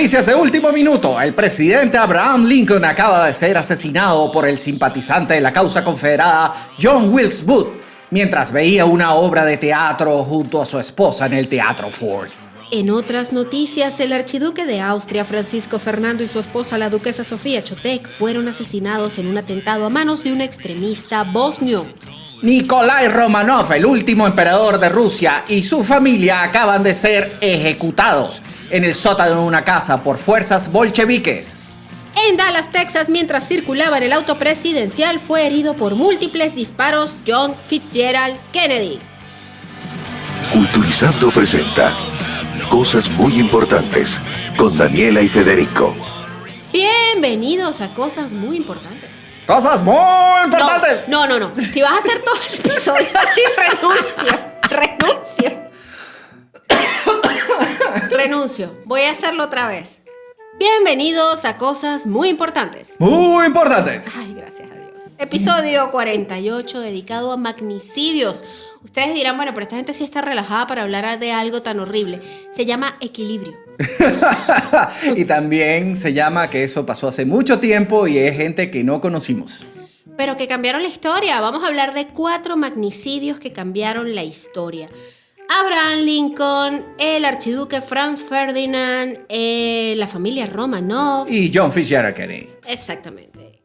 Noticias de último minuto. El presidente Abraham Lincoln acaba de ser asesinado por el simpatizante de la causa confederada John Wilkes Booth mientras veía una obra de teatro junto a su esposa en el Teatro Ford. En otras noticias, el archiduque de Austria, Francisco Fernando, y su esposa, la duquesa Sofía Chotek, fueron asesinados en un atentado a manos de un extremista bosnio. Nikolai Romanov, el último emperador de Rusia, y su familia acaban de ser ejecutados en el sótano de una casa por fuerzas bolcheviques. En Dallas, Texas, mientras circulaba en el auto presidencial, fue herido por múltiples disparos John Fitzgerald Kennedy. Culturizando presenta Cosas Muy Importantes con Daniela y Federico. Bienvenidos a Cosas Muy Importantes. ¡Cosas muy importantes! No. Si vas a hacer todo el episodio así, renuncio. Voy a hacerlo otra vez. Bienvenidos a Cosas Muy Importantes. ¡Muy importantes! Ay, gracias a Dios. Episodio 48 dedicado a magnicidios. Ustedes dirán, bueno, pero esta gente sí está relajada para hablar de algo tan horrible. Se llama equilibrio. Y también se llama que eso pasó hace mucho tiempo y es gente que no conocimos. Pero que cambiaron la historia. Vamos a hablar de 4 magnicidios que cambiaron la historia. Abraham Lincoln, el archiduque Franz Ferdinand, la familia Romanov. Y John Fitzgerald Kennedy. Exactamente.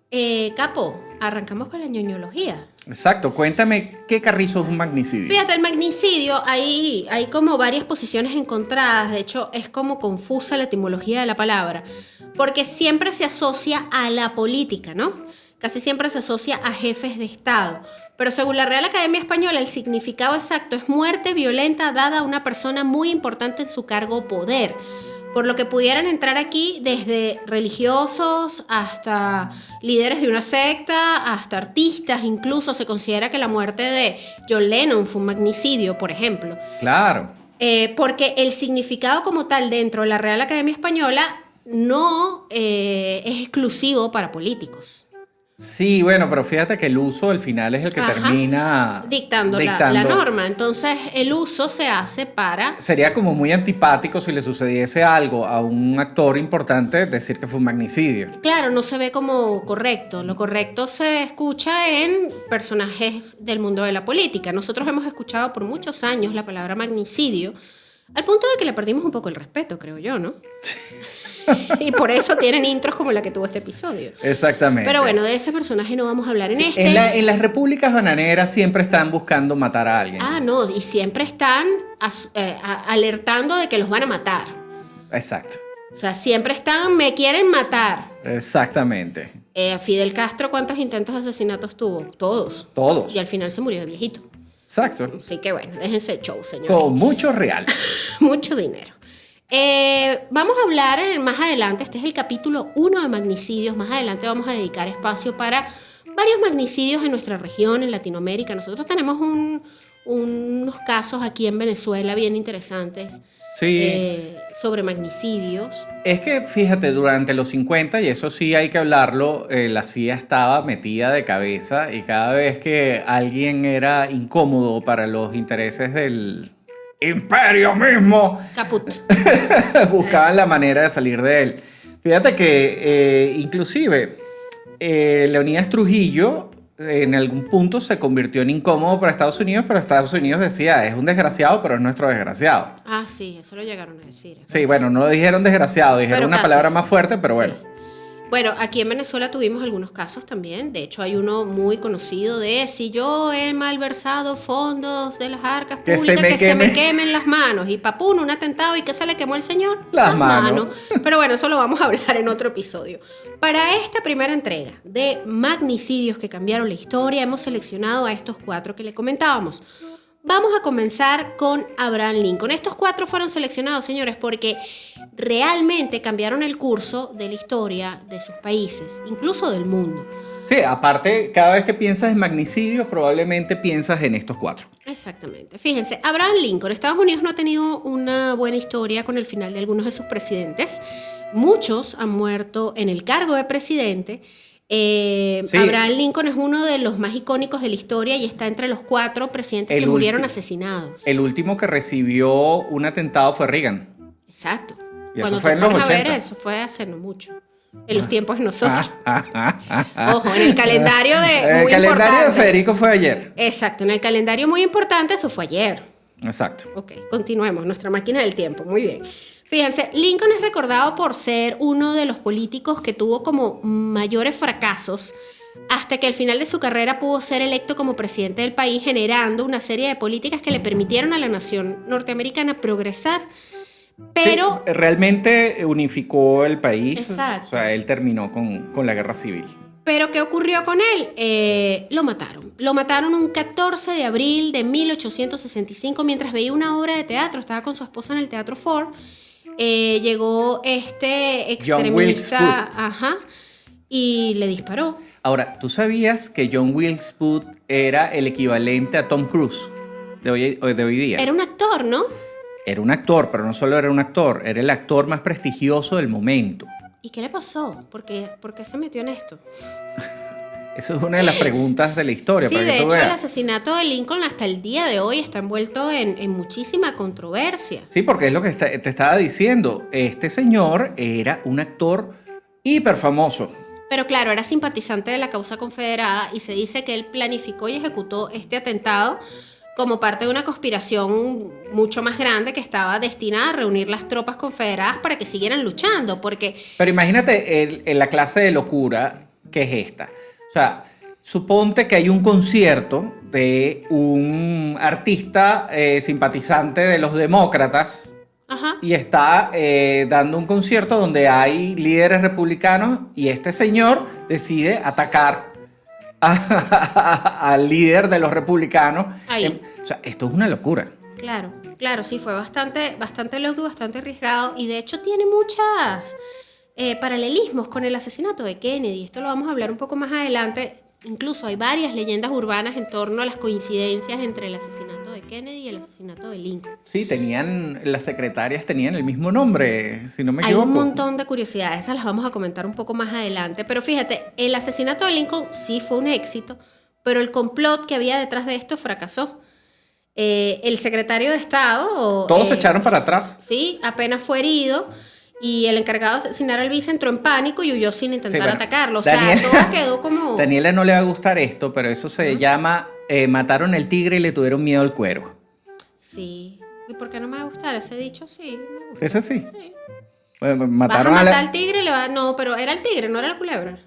Capo, arrancamos con la ñoñología. Exacto, cuéntame qué carrizo es un magnicidio. Fíjate, el magnicidio, hay como varias posiciones encontradas. De hecho, es como confusa la etimología de la palabra, porque siempre se asocia a la política, ¿no? Casi siempre se asocia a jefes de Estado. Pero según la Real Academia Española, el significado exacto es muerte violenta dada a una persona muy importante en su cargo o poder. Por lo que pudieran entrar aquí desde religiosos hasta líderes de una secta, hasta artistas. Incluso se considera que la muerte de John Lennon fue un magnicidio, por ejemplo. Claro. Porque el significado como tal dentro de la Real Academia Española no es exclusivo para políticos. Sí, bueno, pero fíjate que el uso al final es el que termina dictando la norma. Entonces, el uso se hace para... Sería como muy antipático si le sucediese algo a un actor importante decir que fue un magnicidio. Claro, no se ve como correcto. Lo correcto se escucha en personajes del mundo de la política. Nosotros hemos escuchado por muchos años la palabra magnicidio, al punto de que le perdimos un poco el respeto, creo yo, ¿no? Y por eso tienen intros como la que tuvo este episodio. Exactamente. Pero bueno, de ese personaje no vamos a hablar en este. En las repúblicas bananeras siempre están buscando matar a alguien. Ah, no, y siempre están alertando de que los van a matar. Exacto. O sea, siempre están, me quieren matar. Exactamente. Fidel Castro, ¿cuántos intentos de asesinatos tuvo? Todos. Todos. Y al final se murió de viejito. Exacto. Así que bueno, déjense el show, señores. Con mucho real. Mucho dinero. Vamos a hablar más adelante, este es el capítulo 1 de magnicidios, más adelante vamos a dedicar espacio para varios magnicidios en nuestra región, en Latinoamérica. Nosotros tenemos unos casos aquí en Venezuela bien interesantes. Sí. Sobre magnicidios. Es que, fíjate, durante los 50, y eso sí hay que hablarlo, la CIA estaba metida de cabeza y cada vez que alguien era incómodo para los intereses del imperio mismo, Caput. buscaban la manera de salir de él. Fíjate que inclusive Leonidas Trujillo en algún punto se convirtió en incómodo para Estados Unidos, pero Estados Unidos decía, es un desgraciado, pero es nuestro desgraciado. Ah, sí, eso lo llegaron a decir. Sí, bueno, no lo dijeron desgraciado, dijeron pero una casi. palabra más fuerte, pero Sí. bueno. Bueno, aquí en Venezuela tuvimos algunos casos también. De hecho, hay uno muy conocido de si yo he malversado fondos de las arcas Que públicas, se me quemen las manos. Y papún, un atentado, ¿y qué se le quemó al señor? Las manos. Pero bueno, eso lo vamos a hablar en otro episodio. Para esta primera entrega de magnicidios que cambiaron la historia, hemos seleccionado a estos 4 que le comentábamos. Vamos a comenzar con Abraham Lincoln. Estos 4 fueron seleccionados, señores, porque realmente cambiaron el curso de la historia de sus países, incluso del mundo. Sí, aparte, cada vez que piensas en magnicidio, probablemente piensas en estos 4. Exactamente. Fíjense, Abraham Lincoln, Estados Unidos no ha tenido una buena historia con el final de algunos de sus presidentes. Muchos han muerto en el cargo de presidente. Sí. Abraham Lincoln es uno de los más icónicos de la historia y está entre los 4 presidentes que murieron asesinados. El último que recibió un atentado fue Reagan. Exacto. Y Cuando eso fue te en los pones a ver, 80. eso fue hace no mucho. En los tiempos de nosotros. Ojo, en el calendario de El muy calendario de importante. Federico fue ayer. Exacto, en el calendario muy importante, eso fue ayer. Exacto. Ok, continuemos, nuestra máquina del tiempo, muy bien. Fíjense, Lincoln es recordado por ser uno de los políticos que tuvo como mayores fracasos hasta que al final de su carrera pudo ser electo como presidente del país, generando una serie de políticas que le permitieron a la nación norteamericana progresar. Pero, Sí, realmente unificó el país. Exacto. O sea, él terminó con la guerra civil. pero ¿qué ocurrió con él? Lo mataron. Lo mataron un 14 de abril de 1865 mientras veía una obra de teatro. Estaba con su esposa en el Teatro Ford. Llegó este John Wilkes extremista, ajá, y le disparó. Ahora, ¿tú sabías que John Wilkes Booth era el equivalente a Tom Cruise de hoy día? Era un actor, ¿no? Era un actor, pero no solo era un actor, era el actor más prestigioso del momento. ¿Y qué le pasó? ¿Por qué se metió en esto? Eso es una de las preguntas de la historia. Sí, para que de tú hecho, el veas. asesinato de Lincoln hasta el día de hoy está envuelto en muchísima controversia. Sí, porque es lo que te estaba diciendo. Este señor era un actor hiper famoso. Pero claro, era simpatizante de la causa confederada y se dice que él planificó y ejecutó este atentado como parte de una conspiración mucho más grande que estaba destinada a reunir las tropas confederadas para que siguieran luchando, porque Pero imagínate la clase de locura que es esta. O sea, suponte que hay un concierto de un artista simpatizante de los demócratas ajá, y está dando un concierto donde hay líderes republicanos y este señor decide atacar al líder de los republicanos. Ahí. O sea, esto es una locura. claro, sí, fue bastante loco y bastante arriesgado y de hecho tiene muchas paralelismos con el asesinato de Kennedy. Esto lo vamos a hablar un poco más adelante. Incluso hay varias leyendas urbanas en torno a las coincidencias entre el asesinato de Kennedy y el asesinato de Lincoln. Sí, las secretarias tenían el mismo nombre, si no me Hay equivoco. un montón de curiosidades, esas las vamos a comentar un poco más adelante. Pero fíjate, el asesinato de Lincoln sí fue un éxito, pero el complot que había detrás de esto fracasó. El secretario de Estado... Todos se echaron para atrás. Sí, apenas fue herido y el encargado de asesinar al vice entró en pánico y huyó sin intentar Sí, bueno, atacarlo. O Daniela- sea, todo quedó como... Daniela no le va a gustar esto, pero eso se llama mataron el tigre y le tuvieron miedo al cuero. Sí. ¿Y por qué no me va a gustar ese dicho? Sí, me gusta. ¿Es así? Sí. Bueno, Vas a mataron matar a la... al tigre y le va... No, pero era el tigre, no era la culebra.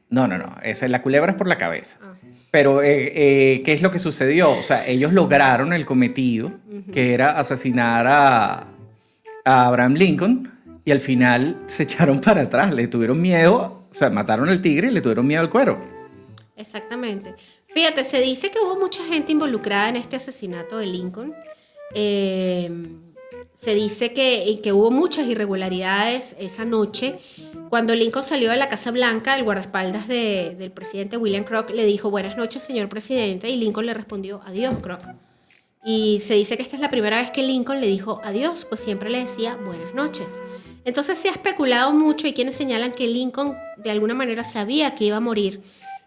No. La culebra es por la cabeza. Ah. Pero, ¿qué es lo que sucedió? O sea, ellos lograron el cometido, que era asesinar a Abraham Lincoln, y al final se echaron para atrás, le tuvieron miedo, o sea, mataron al tigre y le tuvieron miedo al cuero. Exactamente. Fíjate, se dice que hubo mucha gente involucrada en este asesinato de Lincoln. Se dice que hubo muchas irregularidades esa noche. Cuando Lincoln salió de la Casa Blanca, el guardaespaldas del presidente William Crook le dijo buenas noches, señor presidente, y Lincoln le respondió adiós, Crook. Y se dice que esta es la primera vez que Lincoln le dijo adiós, pues siempre le decía buenas noches. Entonces se ha especulado mucho y quienes señalan que Lincoln de alguna manera sabía que iba a morir,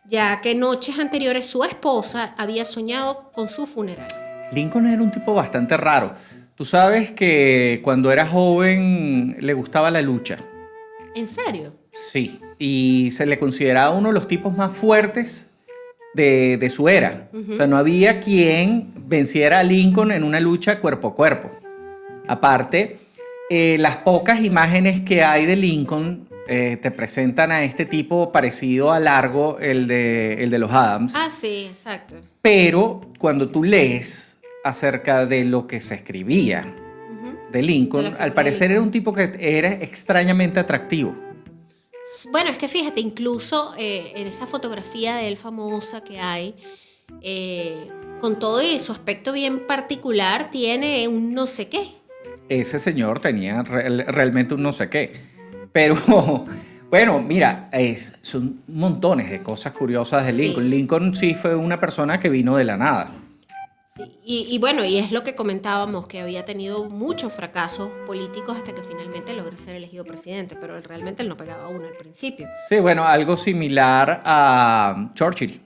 ya que noches anteriores su esposa había soñado con su funeral. Lincoln era un tipo bastante raro. Tú sabes que cuando era joven le gustaba la lucha. ¿En serio? Sí, y se le consideraba uno de los tipos más fuertes de su era. O sea, no había quien venciera a Lincoln en una lucha cuerpo a cuerpo. Aparte, las pocas imágenes que hay de Lincoln te presentan a este tipo parecido a Largo, el de los Adams. Ah, sí, exacto. Pero cuando tú lees acerca de lo que se escribía de Lincoln, De la figura al parecer de era un tipo que era extrañamente atractivo. Bueno, es que fíjate, incluso en esa fotografía de él famosa que hay, con todo y su aspecto bien particular, tiene un no sé qué. Ese señor tenía realmente un no sé qué. Pero, bueno, mira, son montones de cosas curiosas de Lincoln. Sí. Lincoln sí fue una persona que vino de la nada. Sí, y bueno, y es lo que comentábamos, que había tenido muchos fracasos políticos hasta que finalmente logró ser elegido presidente, pero realmente él no pegaba uno al principio. Sí, bueno, algo similar a Churchill.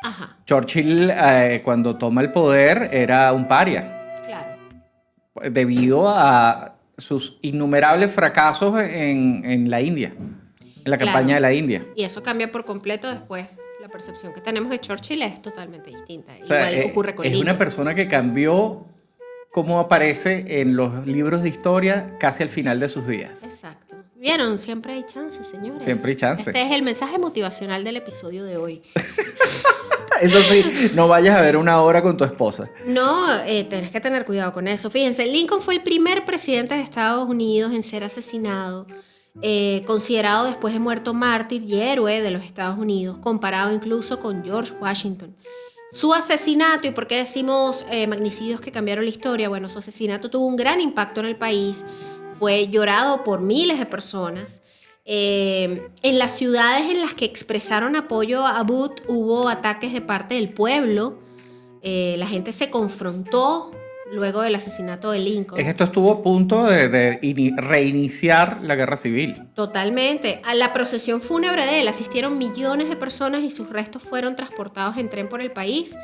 Ajá, Churchill, cuando toma el poder, era un paria. claro. Debido a sus innumerables fracasos en la India, en la campaña de la India. Y eso cambia por completo después. La percepción que tenemos de Churchill es totalmente distinta. O sea, Igual ocurre con es Lincoln. una persona que cambió cómo aparece en los libros de historia casi al final de sus días. Exacto. ¿Vieron? Siempre hay chance, señores. Siempre hay chance. Este es el mensaje motivacional del episodio de hoy. Eso sí, no vayas a ver una hora con tu esposa. No, tenés que tener cuidado con eso. Fíjense, Lincoln fue el primer presidente de Estados Unidos en ser asesinado, considerado después de muerto mártir y héroe de los Estados Unidos, comparado incluso con George Washington. Su asesinato, y por qué decimos magnicidios que cambiaron la historia, bueno, su asesinato tuvo un gran impacto en el país, fue llorado por miles de personas. En las ciudades en las que expresaron apoyo a Booth hubo ataques de parte del pueblo, la gente se confrontó luego del asesinato de Lincoln. Es que esto estuvo a punto de reiniciar la guerra civil. Totalmente. A la procesión fúnebre de él asistieron millones de personas y sus restos fueron transportados en tren por el país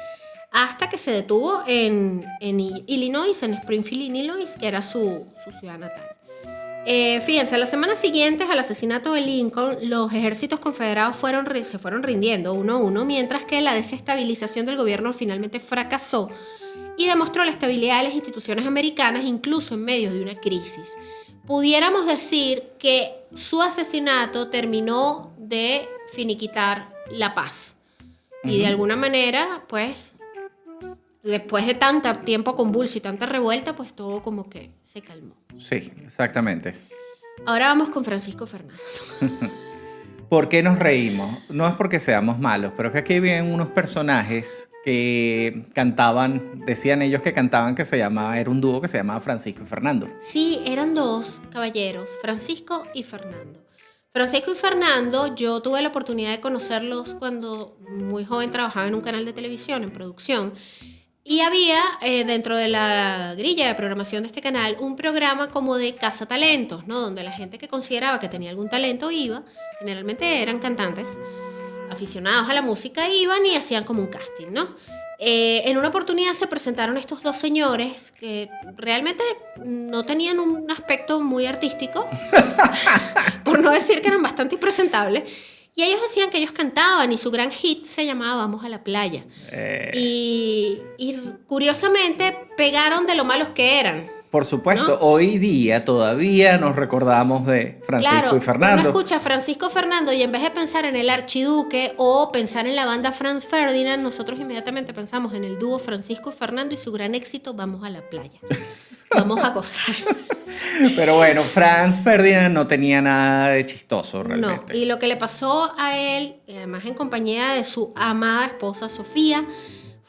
hasta que se detuvo en Illinois, en Springfield, Illinois, que era su ciudad natal. Fíjense, las semanas siguientes al asesinato de Lincoln, los ejércitos confederados se fueron rindiendo uno a uno, mientras que la desestabilización del gobierno finalmente fracasó y demostró la estabilidad de las instituciones americanas, incluso en medio de una crisis. Pudiéramos decir que su asesinato terminó de finiquitar la paz. Y de alguna manera, pues, después de tanto tiempo convulso y tanta revuelta, pues todo como que se calmó. Sí, exactamente. Ahora vamos con Francisco Fernando. ¿Por qué nos reímos? No es porque seamos malos, pero es que aquí vienen unos personajes que cantaban, decían ellos que cantaban era un dúo que se llamaba Francisco y Fernando. Sí, eran dos caballeros, Francisco y Fernando. Francisco y Fernando, yo tuve la oportunidad de conocerlos cuando muy joven trabajaba en un canal de televisión, en producción. Y había dentro de la grilla de programación de este canal un programa como de cazatalentos, ¿no? Donde la gente que consideraba que tenía algún talento iba, generalmente eran cantantes, aficionados a la música, iban y hacían como un casting, ¿no? En una oportunidad se presentaron estos dos señores que realmente no tenían un aspecto muy artístico, por no decir que eran bastante impresentables. Y ellos decían que ellos cantaban y su gran hit se llamaba Vamos a la playa. Y curiosamente pegaron de lo malos que eran. Por supuesto, ¿no? Hoy día todavía nos recordamos de Francisco y Fernando. Uno escucha a Francisco Fernando y en vez de pensar en el archiduque o pensar en la banda Franz Ferdinand, nosotros inmediatamente pensamos en el dúo Francisco y Fernando y su gran éxito Vamos a la playa. Vamos a gozar. Pero bueno, Franz Ferdinand no tenía nada de chistoso realmente. No, y lo que le pasó a él, además en compañía de su amada esposa Sofía,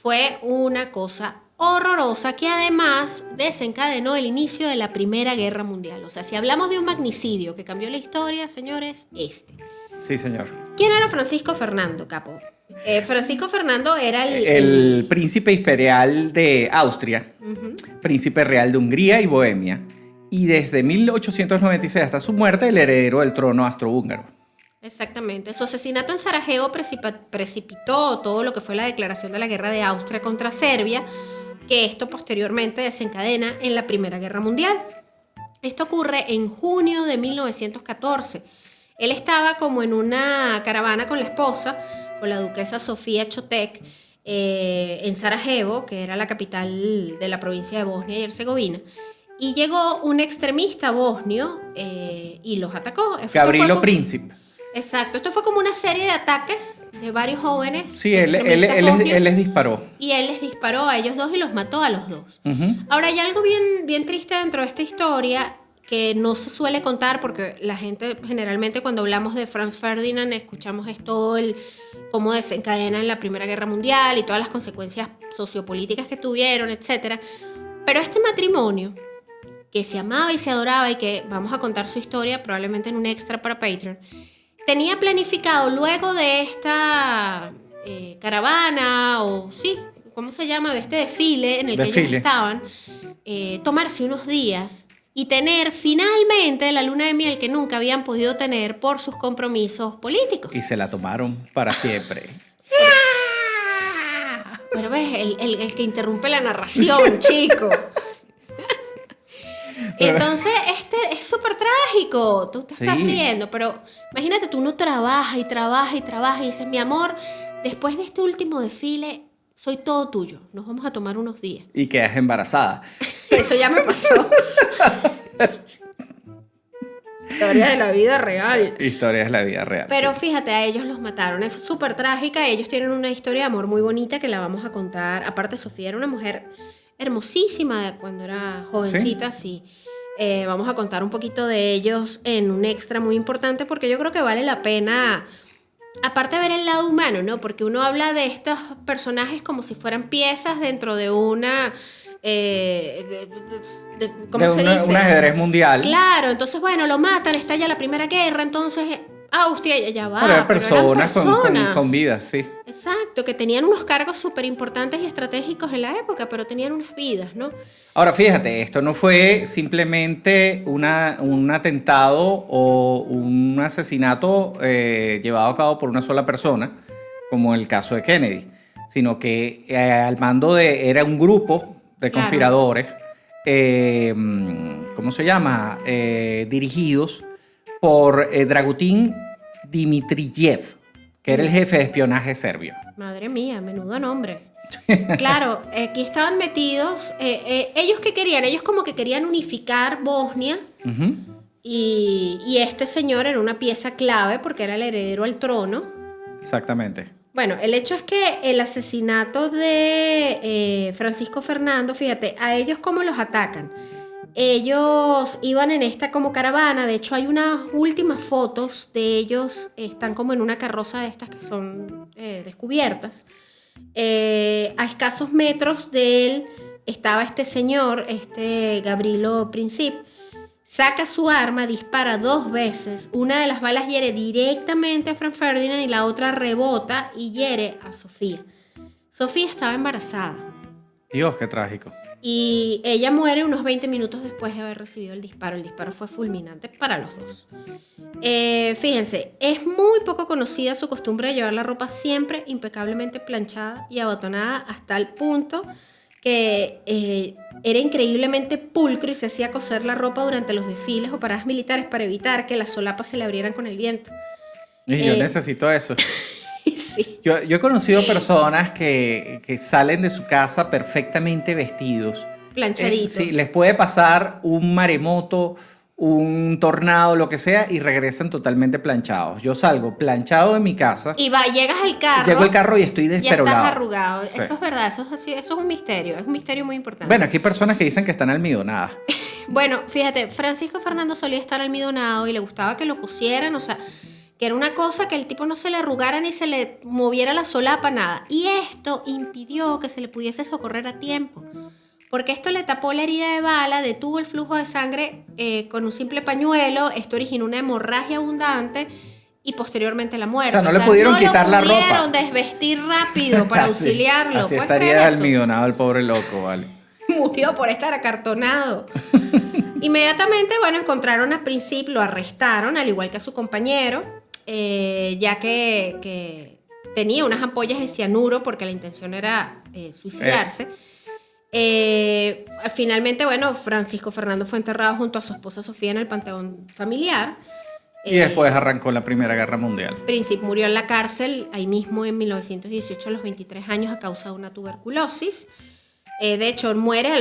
fue una cosa horrorosa que además desencadenó el inicio de la Primera Guerra Mundial. O sea, si hablamos de un magnicidio que cambió la historia, señores, este. Sí, señor. ¿Quién era Francisco Fernando, capo? Francisco Fernando era el príncipe imperial de Austria, príncipe real de Hungría y Bohemia, y desde 1896 hasta su muerte el heredero del trono austrohúngaro. Exactamente. Su asesinato en Sarajevo precipitó todo lo que fue la declaración de la guerra de Austria contra Serbia, que esto posteriormente desencadena en la Primera Guerra Mundial. Esto ocurre en junio de 1914. Él estaba como en una caravana con la esposa, con la duquesa Sofía Chotek, en Sarajevo, que era la capital de la provincia de Bosnia y Herzegovina. Y llegó un extremista bosnio y los atacó. Gavrilo Princip. Exacto, esto fue como una serie de ataques de varios jóvenes. Sí, él les disparó. Y él les disparó a ellos dos y los mató a los dos. Uh-huh. Ahora, hay algo bien, bien triste dentro de esta historia que no se suele contar porque la gente generalmente cuando hablamos de Franz Ferdinand escuchamos esto, cómo desencadena en la Primera Guerra Mundial y todas las consecuencias sociopolíticas que tuvieron, etc. Pero este matrimonio, que se amaba y se adoraba y que vamos a contar su historia probablemente en un extra para Patreon, tenía planificado luego de esta caravana o sí, ¿cómo se llama? De este desfile en el que ellos estaban, tomarse unos días y tener finalmente la luna de miel que nunca habían podido tener por sus compromisos políticos. Y se la tomaron para siempre. Pero ves, el que interrumpe la narración, chico. Entonces, es súper trágico. Tú te estás Sí. riendo, pero imagínate, tú no trabajas y trabajas y trabajas y dices, mi amor, después de este último desfile, soy todo tuyo. Nos vamos a tomar unos días. Y quedas embarazada. Eso ya me pasó. Historia de la vida real. Historias de la vida real. Pero sí. fíjate, a ellos los mataron. Es súper trágica. Ellos tienen una historia de amor muy bonita que la vamos a contar. Aparte, Sofía era una mujer hermosísima de cuando era jovencita, sí. Vamos a contar un poquito de ellos en un extra muy importante porque yo creo que vale la pena, aparte de ver el lado humano, ¿no? Porque uno habla de estos personajes como si fueran piezas dentro de una... ¿cómo De se dice? un ajedrez mundial. Claro, entonces, bueno, lo matan, estalla la Primera Guerra, entonces Austria ya va. Pero eran pero eran personas personas. con vida, sí. Exacto, que tenían unos cargos súper importantes y estratégicos en la época, pero tenían unas vidas, ¿no? Ahora, fíjate, esto no fue simplemente un atentado o un asesinato llevado a cabo por una sola persona, como el caso de Kennedy, sino que al mando era un grupo de Claro. conspiradores, ¿cómo se llama? Dirigidos por Dragutin Dimitrijev, que era el jefe de espionaje serbio. Madre mía, menudo nombre. Claro, aquí estaban metidos. ¿Ellos qué querían? Ellos como que querían unificar Bosnia Ujú. y este señor era una pieza clave porque era el heredero al trono. Exactamente. Bueno, el hecho es que el asesinato de Francisco Fernando, fíjate, a ellos cómo los atacan. Ellos iban en esta como caravana, de hecho hay unas últimas fotos de ellos, están como en una carroza de estas que son descubiertas. A escasos metros de él estaba este señor, este Gavrilo Princip, saca su arma, dispara 2 veces, una de las balas hiere directamente a Franz Ferdinand y la otra rebota y hiere a Sofía. Sofía estaba embarazada. Dios, qué trágico. Y ella muere unos 20 minutos después de haber recibido el disparo. El disparo fue fulminante para los dos. Fíjense, es muy poco conocida su costumbre de llevar la ropa siempre impecablemente planchada y abotonada hasta el punto que era increíblemente pulcro y se hacía coser la ropa durante los desfiles o paradas militares para evitar que las solapas se le abrieran con el viento. Y yo necesito eso. Sí. Yo he conocido personas que salen de su casa perfectamente vestidos. Planchaditos. Sí, les puede pasar un maremoto, un tornado, lo que sea, y regresan totalmente planchados. Yo salgo planchado de mi casa, Y llegas al carro. llego al carro y estoy Ya estás desperolado. arrugado. Sí. Eso es verdad, eso es un misterio. Es un misterio muy importante. Bueno, aquí hay personas que dicen que están almidonadas. Bueno, fíjate, Francisco Fernando solía estar almidonado y le gustaba que lo pusieran, o sea, que era una cosa que el tipo no se le arrugara ni se le moviera la solapa, nada. Y esto impidió que se le pudiese socorrer a tiempo, porque esto le tapó la herida de bala, detuvo el flujo de sangre con un simple pañuelo, esto originó una hemorragia abundante y posteriormente la muerte. O sea, no le pudieron quitar la ropa. No lo pudieron desvestir rápido para Así- auxiliarlo. Así ¿Puedes estaría creer eso? almidonado el pobre loco, vale. Murió por estar acartonado. Inmediatamente, bueno, encontraron a Princip, lo arrestaron, al igual que a su compañero, ya que tenía unas ampollas de cianuro porque la intención era suicidarse. Finalmente, bueno, Francisco Fernando fue enterrado junto a su esposa Sofía en el panteón familiar. Y después arrancó la Primera Guerra Mundial. Princip murió en la cárcel ahí mismo en 1918 a los 23 años a causa de una tuberculosis. De hecho, muere a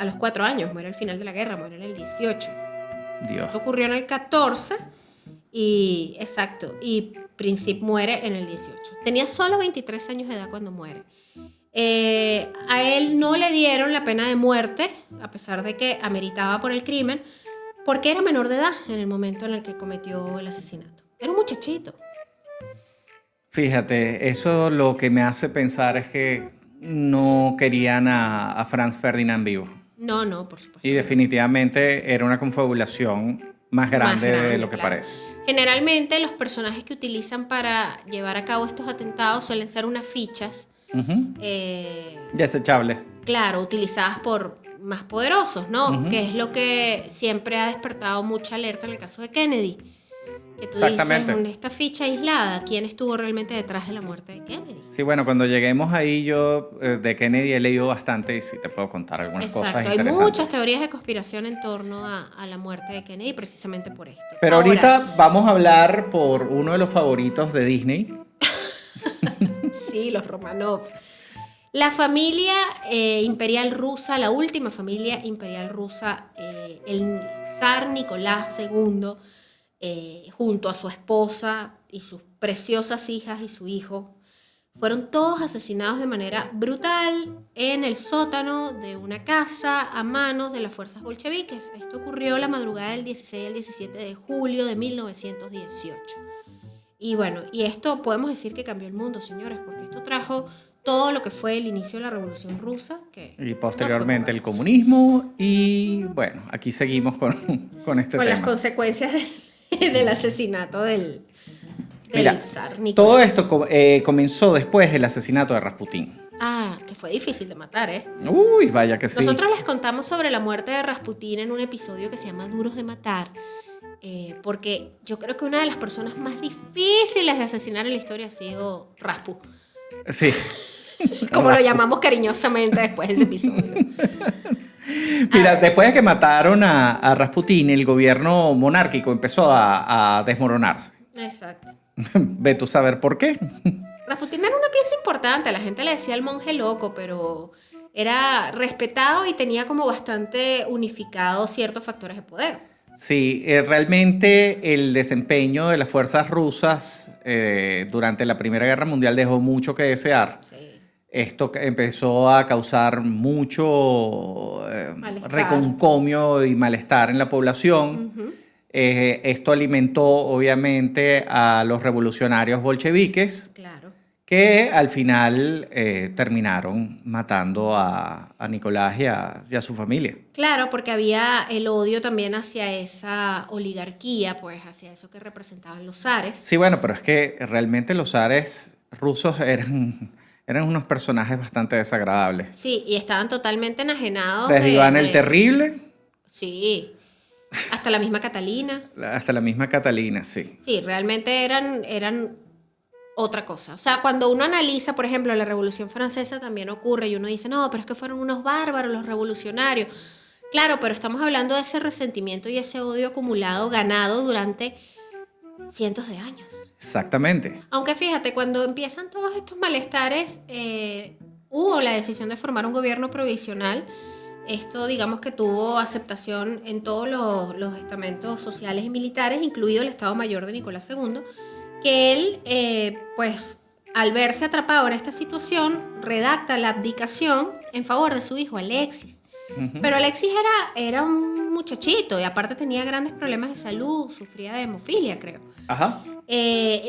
los 4 años, muere al final de la guerra, muere en el 18. Dios. Esto ocurrió en el 14 y Princip muere en el 18. Tenía solo 23 años de edad cuando muere. A él no le dieron la pena de muerte, a pesar de que ameritaba por el crimen, porque era menor de edad en el momento en el que cometió el asesinato. Era un muchachito. Fíjate, eso lo que me hace pensar es que no querían a Franz Ferdinand vivo. No, por supuesto. Y definitivamente era una confabulación más grande de lo que claro. parece. Generalmente los personajes que utilizan para llevar a cabo estos atentados suelen ser unas fichas, Ujú. Desechable. claro, utilizadas por más poderosos, ¿no? Ujú. Que es lo que siempre ha despertado mucha alerta en el caso de Kennedy. Que tú Exactamente. dices, esta ficha aislada, ¿quién estuvo realmente detrás de la muerte de Kennedy? Sí, bueno, cuando lleguemos ahí yo de Kennedy he leído bastante y sí te puedo contar algunas cosas Exacto, hay interesantes. muchas teorías de conspiración en torno a la muerte de Kennedy precisamente por esto. Pero Ahora, ahorita vamos a hablar por uno de los favoritos de Disney. sí, los Romanov. La familia imperial rusa, la última familia imperial rusa, el zar Nicolás II, junto a su esposa y sus preciosas hijas y su hijo, fueron todos asesinados de manera brutal en el sótano de una casa a manos de las fuerzas bolcheviques. Esto ocurrió la madrugada del 16 al 17 de julio de 1918. Y bueno, y esto podemos decir que cambió el mundo, señores, porque esto trajo todo lo que fue el inicio de la Revolución Rusa. Y posteriormente el comunismo. Y bueno, aquí seguimos con este con tema. las consecuencias del asesinato del Mira, zar Nicolás. todo esto comenzó después del asesinato de Rasputín. Ah, que fue difícil de matar, ¿eh? Uy, vaya que sí. Nosotros les contamos sobre la muerte de Rasputín en un episodio que se llama Duros de Matar, porque yo creo que una de las personas más difíciles de asesinar en la historia ha sido Raspu, Sí. como lo llamamos cariñosamente después de ese episodio. Mira, después de que mataron a Rasputín, el gobierno monárquico empezó a desmoronarse. Exacto. Ve tú saber por qué. Rasputín era una pieza importante, la gente le decía el monje loco, pero era respetado y tenía como bastante unificado ciertos factores de poder. Sí, realmente el desempeño de las fuerzas rusas durante la Primera Guerra Mundial dejó mucho que desear. Sí. Esto empezó a causar mucho Malestar. reconcomio y malestar en la población. Ujú. Esto alimentó obviamente a los revolucionarios bolcheviques, Claro. que al final terminaron matando a Nicolás y a su familia. Claro, porque había el odio también hacia esa oligarquía, pues hacia eso que representaban los zares. Sí, bueno, pero es que realmente los zares rusos eran unos personajes bastante desagradables. Sí, y estaban totalmente enajenados Desde Iván el Terrible Sí, hasta la misma Catalina. hasta la misma Catalina, sí. Sí, realmente eran otra cosa. O sea, cuando uno analiza, por ejemplo, la Revolución Francesa también ocurre y uno dice, no, pero es que fueron unos bárbaros los revolucionarios. Claro, pero estamos hablando de ese resentimiento y ese odio acumulado, ganado durante cientos de años. Exactamente. Aunque fíjate, cuando empiezan todos estos malestares, hubo la decisión de formar un gobierno provisional. Esto, digamos que tuvo aceptación en todos los estamentos sociales y militares, incluido el Estado Mayor de Nicolás II, que él, pues, al verse atrapado en esta situación, redacta la abdicación en favor de su hijo Alexis. Ujú. Pero Alexis era un muchachito y aparte tenía grandes problemas de salud, sufría de hemofilia, creo. Ajá.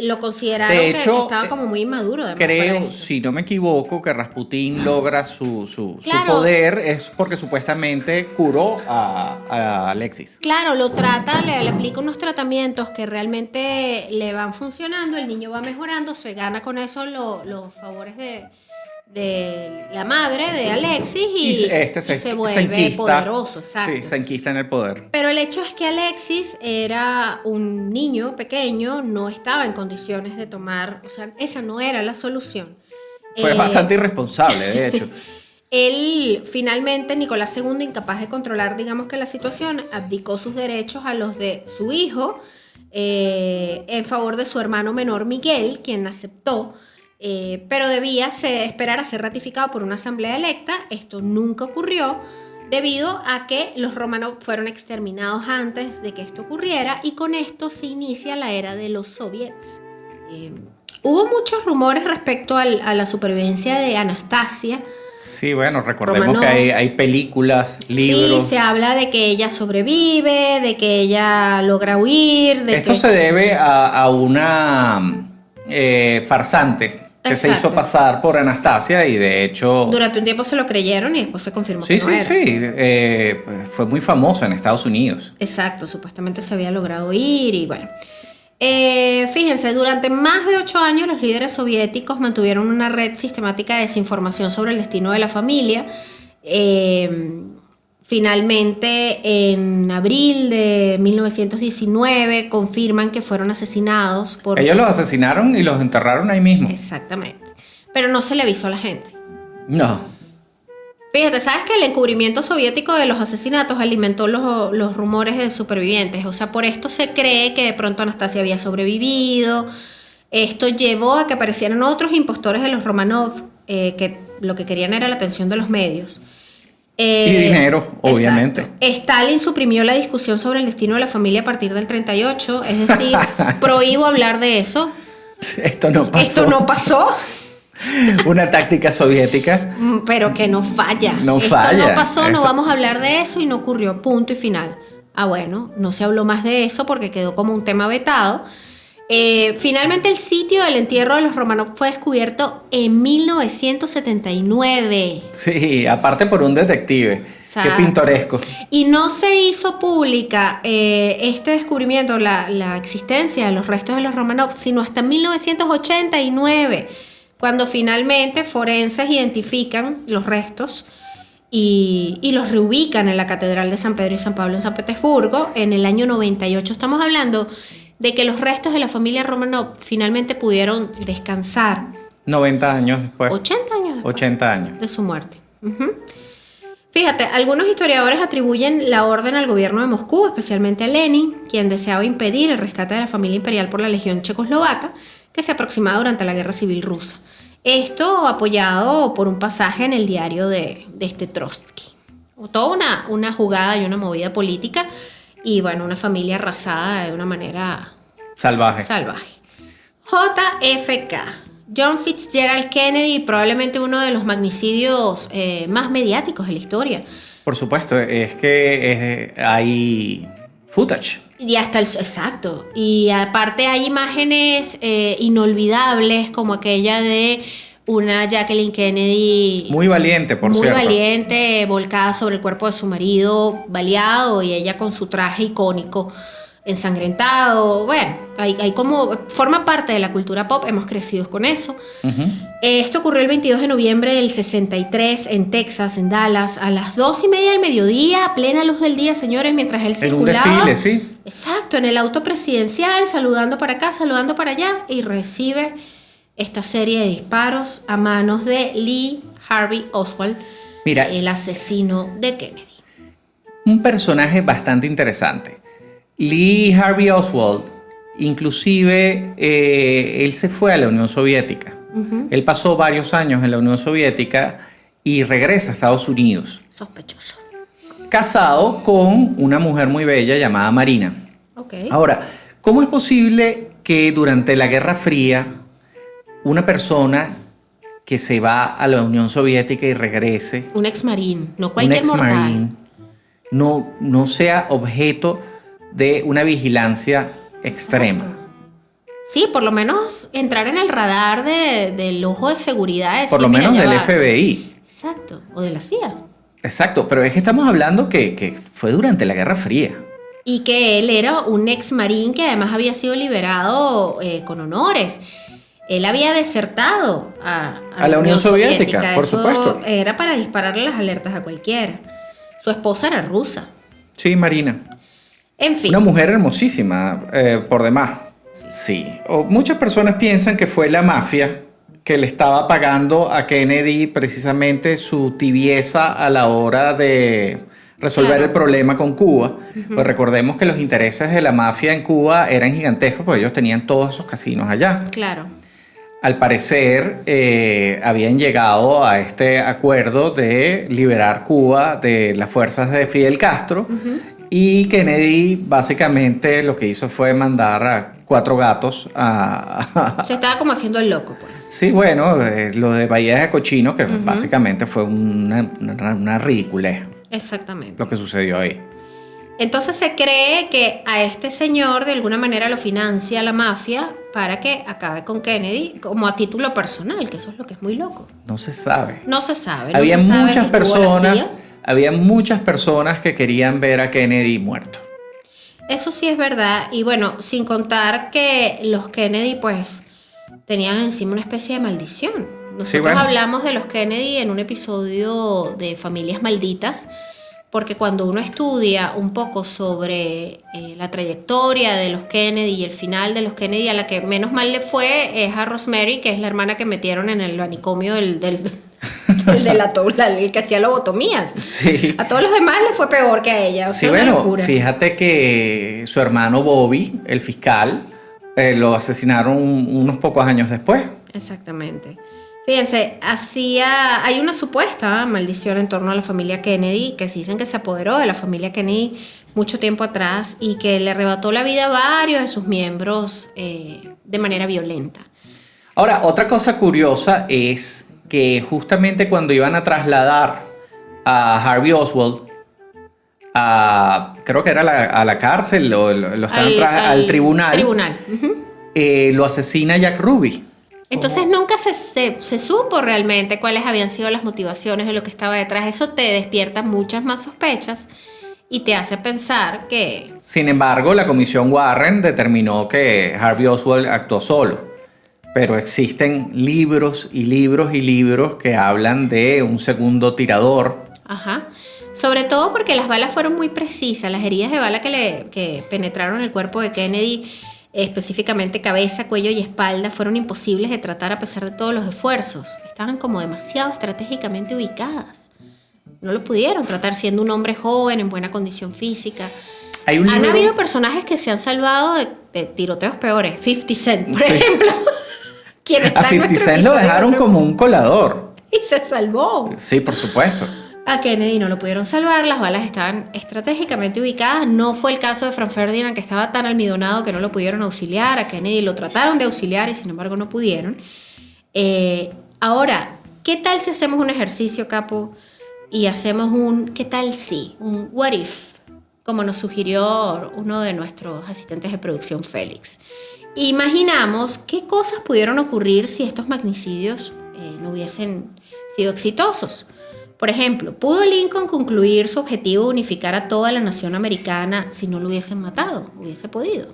Lo consideraron De que hecho, estaba como muy inmaduro. además, para Creo, esto. si no me equivoco, que Rasputín logra su Claro. poder es porque supuestamente curó a Alexis. Claro, lo trata, le aplica unos tratamientos que realmente le van funcionando, el niño va mejorando, se gana con eso los favores de la madre de Alexis y se vuelve enquista. poderoso, exacto. Sí, se enquista en el poder. Pero el hecho es que Alexis era un niño pequeño, no estaba en condiciones de tomar, o sea, esa no era la solución. Fue bastante irresponsable, de hecho. Él, finalmente, Nicolás II, incapaz de controlar, digamos que la situación, abdicó sus derechos a los de su hijo en favor de su hermano menor Miguel, quien aceptó, pero debía esperar a ser ratificado por una asamblea electa. Esto nunca ocurrió debido a que los Romanov fueron exterminados antes de que esto ocurriera y con esto se inicia la era de los soviets. Hubo muchos rumores respecto a la supervivencia de Anastasia. Sí, bueno, recordemos Romanov. que hay películas, libros. Sí, se habla de que ella sobrevive, de que ella logra huir. Esto se debe a una farsante que se Exacto. hizo pasar por Anastasia y de hecho... Durante un tiempo se lo creyeron y después se confirmó Sí, que no sí, era. sí. Fue muy famosa en Estados Unidos. Exacto, supuestamente se había logrado ir y bueno. Fíjense, durante más de 8 años los líderes soviéticos mantuvieron una red sistemática de desinformación sobre el destino de la familia. Finalmente, en abril de 1919, confirman que fueron asesinados por... Ellos los asesinaron y los enterraron ahí mismo. Exactamente. pero no se le avisó a la gente. No. Fíjate, ¿sabes que el encubrimiento soviético de los asesinatos alimentó los rumores de supervivientes? O sea, por esto se cree que de pronto Anastasia había sobrevivido. Esto llevó a que aparecieran otros impostores de los Romanov, que lo que querían era la atención de los medios. Y dinero, obviamente. Exacto. Stalin suprimió la discusión sobre el destino de la familia a partir del 38, es decir, prohíbo hablar de eso. Esto no pasó. Esto no pasó. Una táctica soviética. Pero que no falla. No Esto falla. no pasó, Eso. no vamos a hablar de eso y no ocurrió, punto y final. Ah, bueno, no se habló más de eso porque quedó como un tema vetado. Finalmente el sitio del entierro de los Romanov fue descubierto en 1979. Sí, aparte por un detective. Exacto. Qué pintoresco. Y no se hizo pública este descubrimiento, la existencia de los restos de los Romanov, sino hasta 1989, cuando finalmente forenses identifican los restos y los reubican en la Catedral de San Pedro y San Pablo en San Petersburgo en el año 98. Estamos hablando de que los restos de la familia Romanov finalmente pudieron descansar 90 años después. 80 años después 80 años. de su muerte. Ujú. Fíjate, algunos historiadores atribuyen la orden al gobierno de Moscú, especialmente a Lenin, quien deseaba impedir el rescate de la familia imperial por la Legión Checoslovaca, que se aproximaba durante la Guerra Civil Rusa. Esto apoyado por un pasaje en el diario de este Trotsky. Toda una jugada y una movida política y, bueno, una familia arrasada de una manera Salvaje. JFK. John Fitzgerald Kennedy, probablemente uno de los magnicidios más mediáticos de la historia. Por supuesto, es que hay footage. Y hasta exacto. Y aparte hay imágenes inolvidables como aquella de una Jacqueline Kennedy Muy valiente, por cierto. muy valiente, volcada sobre el cuerpo de su marido, baleado, y ella con su traje icónico ensangrentado. Bueno, hay como forma parte de la cultura pop, hemos crecido con eso. Ujú. Esto ocurrió el 22 de noviembre del 63 en Texas, en Dallas, a las 2:30 del mediodía, a plena luz del día, señores, mientras él En un circulaba. desfile, sí. Exacto, en el auto presidencial, saludando para acá, saludando para allá, y recibe esta serie de disparos a manos de Lee Harvey Oswald, Mira, el asesino de Kennedy. un personaje bastante interesante. Lee Harvey Oswald, inclusive, él se fue a la Unión Soviética. Ujú. Él pasó varios años en la Unión Soviética y regresa a Estados Unidos, Sospechoso. casado con una mujer muy bella llamada Marina. Ok. Ahora, ¿cómo es posible que durante la Guerra Fría una persona que se va a la Unión Soviética y regrese, Un ex marín, no un cualquier mortal. ex-marine, no sea objeto de una vigilancia extrema? Sí, por lo menos entrar en el radar del ojo de seguridad. Por decir, lo mira, menos ya del va. FBI. Exacto, o de la CIA. Exacto, pero es que estamos hablando que fue durante la Guerra Fría. Y que él era un ex marín que además había sido liberado con honores. Él había desertado a la Unión Soviética, por Eso supuesto. era para dispararle las alertas a cualquiera. Su esposa era rusa. Sí, Marina. En fin. Una mujer hermosísima, por demás. Sí. O muchas personas piensan que fue la mafia que le estaba pagando a Kennedy precisamente su tibieza a la hora de resolver Claro. el problema con Cuba. Pues recordemos que los intereses de la mafia en Cuba eran gigantescos porque ellos tenían todos esos casinos allá. Claro. Al parecer, habían llegado a este acuerdo de liberar Cuba de las fuerzas de Fidel Castro. Y Kennedy básicamente lo que hizo fue mandar a 4 gatos a... Se estaba como haciendo el loco, pues. Sí, bueno, lo de Bahía de Cochinos, que básicamente fue una ridiculez Exactamente. lo que sucedió ahí. Entonces se cree que a este señor de alguna manera lo financia la mafia para que acabe con Kennedy como a título personal, que eso es lo que es muy loco. No se sabe. No se sabe. Había no se sabe muchas si estuvo la personas, CIA. había muchas personas que querían ver a Kennedy muerto. Eso sí es verdad. Y bueno, sin contar que los Kennedy pues tenían encima una especie de maldición. Nosotros Sí, bueno. hablamos de los Kennedy en un episodio de Familias Malditas, porque cuando uno estudia un poco sobre la trayectoria de los Kennedy y el final de los Kennedy, a la que menos mal le fue es a Rosemary, que es la hermana que metieron en el manicomio el de la el que hacía lobotomías. Sí. A todos los demás le fue peor que a ella. O Sí, sea, una bueno, locura. fíjate que su hermano Bobby, el fiscal, lo asesinaron unos pocos años después. Exactamente. Fíjense, hay una supuesta maldición en torno a la familia Kennedy, que se dicen que se apoderó de la familia Kennedy mucho tiempo atrás y que le arrebató la vida a varios de sus miembros de manera violenta. Ahora, otra cosa curiosa es que justamente cuando iban a trasladar a Harvey Oswald creo que era a la cárcel o al tribunal, Ujú. Lo asesina Jack Ruby. Entonces nunca se supo realmente cuáles habían sido las motivaciones de lo que estaba detrás. Eso te despierta muchas más sospechas y te hace pensar que... Sin embargo, la comisión Warren determinó que Harvey Oswald actuó solo. Pero existen libros y libros y libros que hablan de un segundo tirador. Ajá. Sobre todo porque las balas fueron muy precisas. Las heridas de bala que penetraron el cuerpo de Kennedy, específicamente cabeza, cuello y espalda, fueron imposibles de tratar a pesar de todos los esfuerzos. Estaban como demasiado estratégicamente ubicadas. No lo pudieron tratar siendo un hombre joven, en buena condición física. Han habido personajes que se han salvado de tiroteos peores. 50 Cent, por ejemplo. A 50 Cent lo dejaron como un colador. Y se salvó. Sí, por supuesto. A Kennedy no lo pudieron salvar, las balas estaban estratégicamente ubicadas. No fue el caso de Frank Ferdinand, que estaba tan almidonado que no lo pudieron auxiliar. A Kennedy lo trataron de auxiliar y sin embargo no pudieron. Ahora, ¿qué tal si hacemos un ejercicio, Capo? Y hacemos ¿qué tal si? Un what if, como nos sugirió uno de nuestros asistentes de producción, Félix. Imaginamos qué cosas pudieron ocurrir si estos magnicidios no hubiesen sido exitosos. Por ejemplo, ¿pudo Lincoln concluir su objetivo de unificar a toda la nación americana si no lo hubiesen matado? ¿Hubiese podido?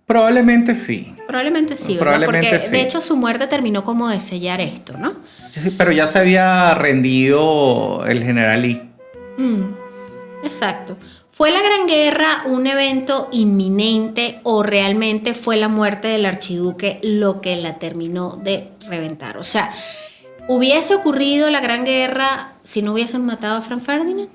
Probablemente sí. Probablemente sí, ¿verdad? Probablemente porque sí. De hecho su muerte terminó como de sellar esto, ¿no? Sí, pero ya se había rendido el general Lee. Exacto. ¿Fue la Gran Guerra un evento inminente o realmente fue la muerte del archiduque lo que la terminó de reventar? O sea, ¿hubiese ocurrido la Gran Guerra si no hubiesen matado a Frank Ferdinand?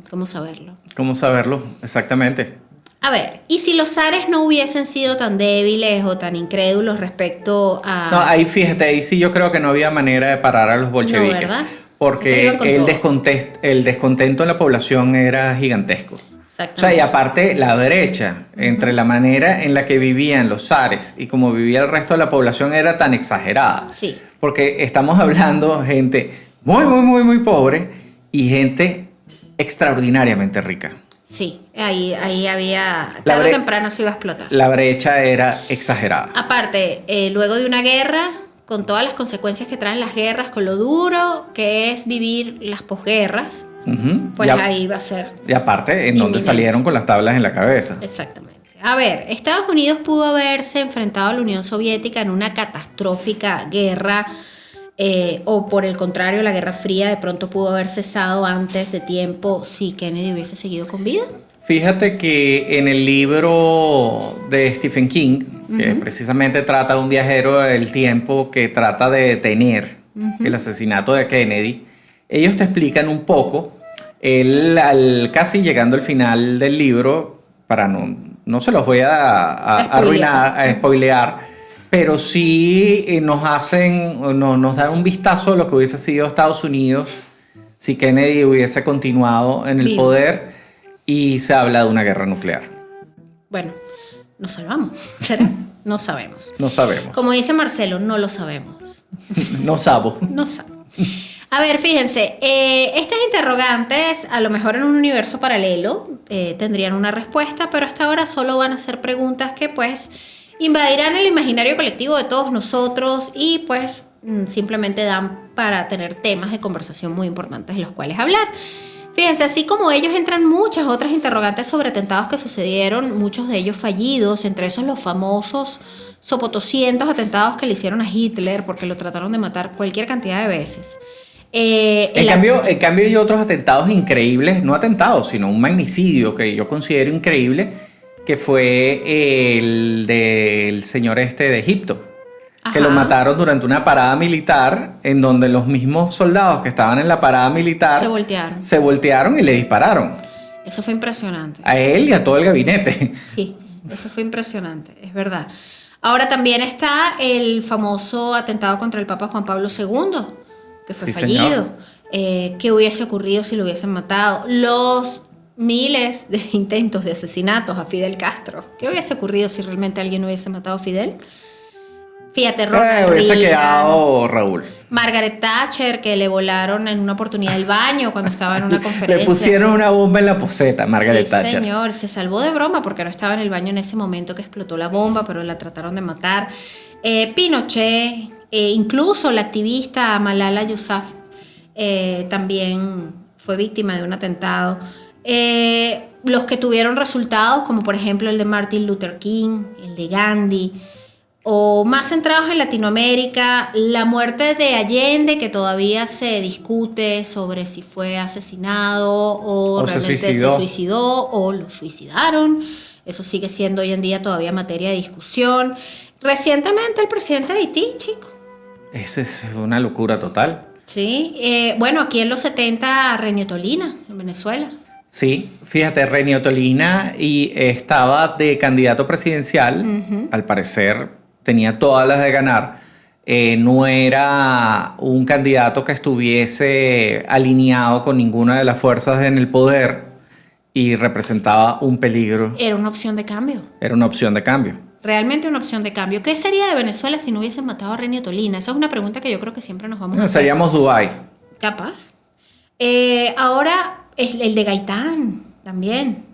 ¿Cómo saberlo? ¿Cómo saberlo? Exactamente. A ver, ¿y si los zares no hubiesen sido tan débiles o tan incrédulos respecto a... No, ahí fíjate, ahí sí yo creo que no había manera de parar a los bolcheviques. No, ¿verdad? Porque el descontento en la población era gigantesco. O sea, y aparte la brecha entre la manera en la que vivían los zares y como vivía el resto de la población era tan exagerada. Sí. Porque estamos hablando de gente muy, muy, muy, muy pobre y gente extraordinariamente rica. Sí, ahí había... Tarde o temprano se iba a explotar. La brecha era exagerada. Aparte, luego de una guerra, con todas las consecuencias que traen las guerras, con lo duro que es vivir las posguerras, pues ahí va a ser... Y aparte, en donde salieron con las tablas en la cabeza. Exactamente. A ver, Estados Unidos pudo haberse enfrentado a la Unión Soviética en una catastrófica guerra, o por el contrario, la Guerra Fría de pronto pudo haber cesado antes de tiempo si Kennedy hubiese seguido con vida. Fíjate que en el libro de Stephen King, que precisamente trata de un viajero del tiempo que trata de detener el asesinato de Kennedy, ellos te explican un poco, él casi llegando al final del libro, para no se los voy a arruinar, a spoilear, pero sí nos dan un vistazo de lo que hubiese sido Estados Unidos si Kennedy hubiese continuado en el poder y se habla de una guerra nuclear. Bueno, nos salvamos. ¿Será? No sabemos. No sabemos. Como dice Marcelo, no lo sabemos. No sabo. No sabo. A ver, fíjense, estas interrogantes a lo mejor en un universo paralelo tendrían una respuesta, pero hasta ahora solo van a ser preguntas que pues invadirán el imaginario colectivo de todos nosotros y pues simplemente dan para tener temas de conversación muy importantes de los cuales hablar. Fíjense, así como ellos entran muchas otras interrogantes sobre atentados que sucedieron, muchos de ellos fallidos, entre esos los famosos sopotoscientos atentados que le hicieron a Hitler porque lo trataron de matar cualquier cantidad de veces. En cambio, hay otros atentados increíbles, no atentados, sino un magnicidio que yo considero increíble, que fue el del señor de Egipto, que lo mataron durante una parada militar, en donde los mismos soldados que estaban en la parada militar se voltearon y le dispararon. Eso fue impresionante. A él y a todo el gabinete. Sí, eso fue impresionante, es verdad. Ahora también está el famoso atentado contra el Papa Juan Pablo II, que fue fallido. ¿Qué hubiese ocurrido si lo hubiesen matado? Los miles de intentos de asesinatos a Fidel Castro. ¿Qué hubiese ocurrido si realmente alguien hubiese matado a Fidel? Fíjate, Ronald hubiese Reagan, quedado Raúl. Margaret Thatcher, que le volaron en una oportunidad el baño cuando estaba en una conferencia. Le pusieron una bomba en la poseta, Margaret Thatcher. Sí, señor, se salvó de broma porque no estaba en el baño en ese momento que explotó la bomba, pero la trataron de matar. Pinochet, incluso la activista Malala Yousafzai también fue víctima de un atentado. Los que tuvieron resultados, como por ejemplo el de Martin Luther King, el de Gandhi, o más centrados en Latinoamérica, la muerte de Allende, que todavía se discute sobre si fue asesinado o realmente se suicidó o lo suicidaron. Eso sigue siendo hoy en día todavía materia de discusión. Recientemente el presidente de Haití, chico. Eso es una locura total. Sí, bueno, aquí en los 70, René Tolina, en Venezuela. Sí, fíjate, René Tolina y estaba de candidato presidencial, al parecer tenía todas las de ganar. No era un candidato que estuviese alineado con ninguna de las fuerzas en el poder y representaba un peligro. Era una opción de cambio. Era una opción de cambio. Realmente una opción de cambio. ¿Qué sería de Venezuela si no hubiesen matado a René Tolina? Esa es una pregunta que yo creo que siempre nos vamos a hacer. Seríamos Dubái. Capaz. Ahora, el de Gaitán también.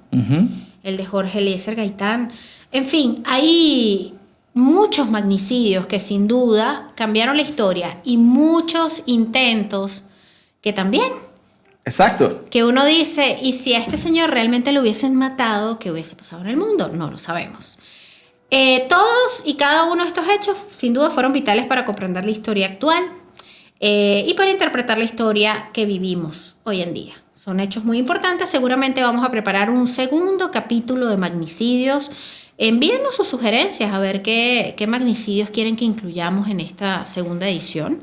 El de Jorge Eliezer Gaitán. En fin, hay muchos magnicidios que sin duda cambiaron la historia y muchos intentos que también. Exacto. Que uno dice, ¿y si a este señor realmente lo hubiesen matado, qué hubiese pasado en el mundo? No lo sabemos. Todos y cada uno de estos hechos sin duda fueron vitales para comprender la historia actual y para interpretar la historia que vivimos hoy en día. Son hechos muy importantes. Seguramente vamos a preparar un segundo capítulo de magnicidios. Envíennos sus sugerencias a ver qué magnicidios quieren que incluyamos en esta segunda edición.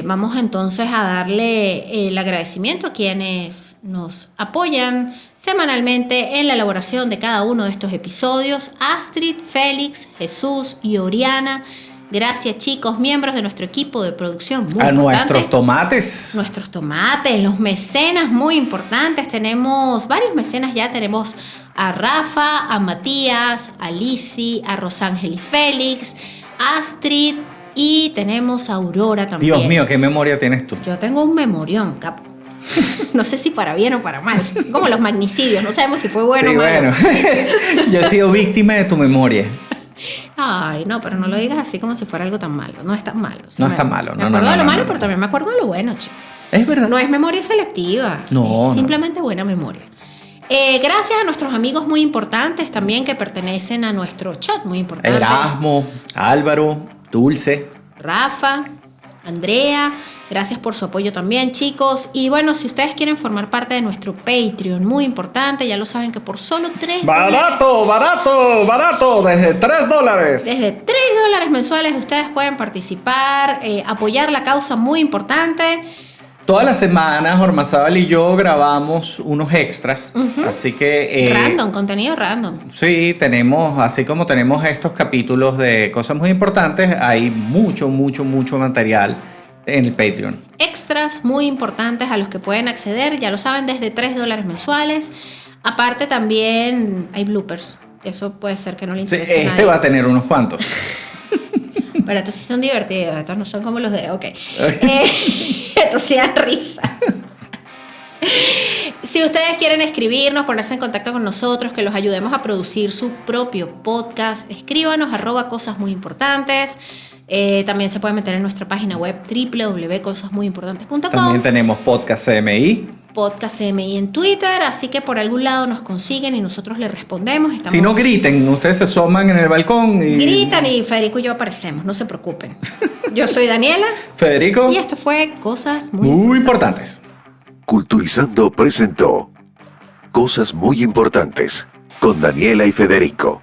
Vamos entonces a darle el agradecimiento a quienes nos apoyan semanalmente en la elaboración de cada uno de estos episodios. Astrid, Félix, Jesús y Oriana. Gracias, chicos, miembros de nuestro equipo de producción. Muy a importante. Nuestros tomates. Nuestros tomates, los mecenas muy importantes. Tenemos varios mecenas ya. Tenemos a Rafa, a Matías, a Lizzy, a Rosángel y Félix, Astrid y tenemos a Aurora también. Dios mío, ¿qué memoria tienes tú? Yo tengo un memorión, capo. No sé si para bien o para mal. Como los magnicidios, no sabemos si fue bueno o malo. Sí, bueno. Yo he sido víctima de tu memoria. Ay, no, pero no lo digas así como si fuera algo tan malo. No es tan malo. No es tan malo. Me acuerdo de lo malo, pero también me acuerdo de lo bueno, chico. Es verdad. No es memoria selectiva. No. Es simplemente buena memoria. Gracias a nuestros amigos muy importantes también que pertenecen a nuestro chat muy importante. Erasmo, Álvaro, Dulce, Rafa, Andrea. Gracias por su apoyo también, chicos. Y bueno, si ustedes quieren formar parte de nuestro Patreon, muy importante, ya lo saben que por solo $3... ¡Barato! Desde $3. Desde $3 mensuales ustedes pueden participar, apoyar la causa muy importante. Todas las semanas, Ormazábal y yo grabamos unos extras, así que... random, contenido random. Sí, tenemos, así como tenemos estos capítulos de cosas muy importantes, hay mucho material en el Patreon. Extras muy importantes a los que pueden acceder, ya lo saben, desde $3 mensuales. Aparte también hay bloopers, que eso puede ser que no le interese a nadie. Va a tener unos cuantos. Pero estos sí son divertidos, estos no son como los de... Ok. Estos sí dan risa. Si ustedes quieren escribirnos, ponerse en contacto con nosotros, que los ayudemos a producir su propio podcast, escríbanos @cosasmuyimportantes. También se puede meter en nuestra página web www.cosasmuyimportantes.com. También tenemos Podcast CMI. Podcast CMI en Twitter, así que por algún lado nos consiguen y nosotros les respondemos. Si no griten, ustedes se asoman en el balcón y... Gritan y Federico y yo aparecemos, no se preocupen. Yo soy Daniela. Federico. Y esto fue Cosas Muy Importantes. Culturizando presentó Cosas Muy Importantes con Daniela y Federico.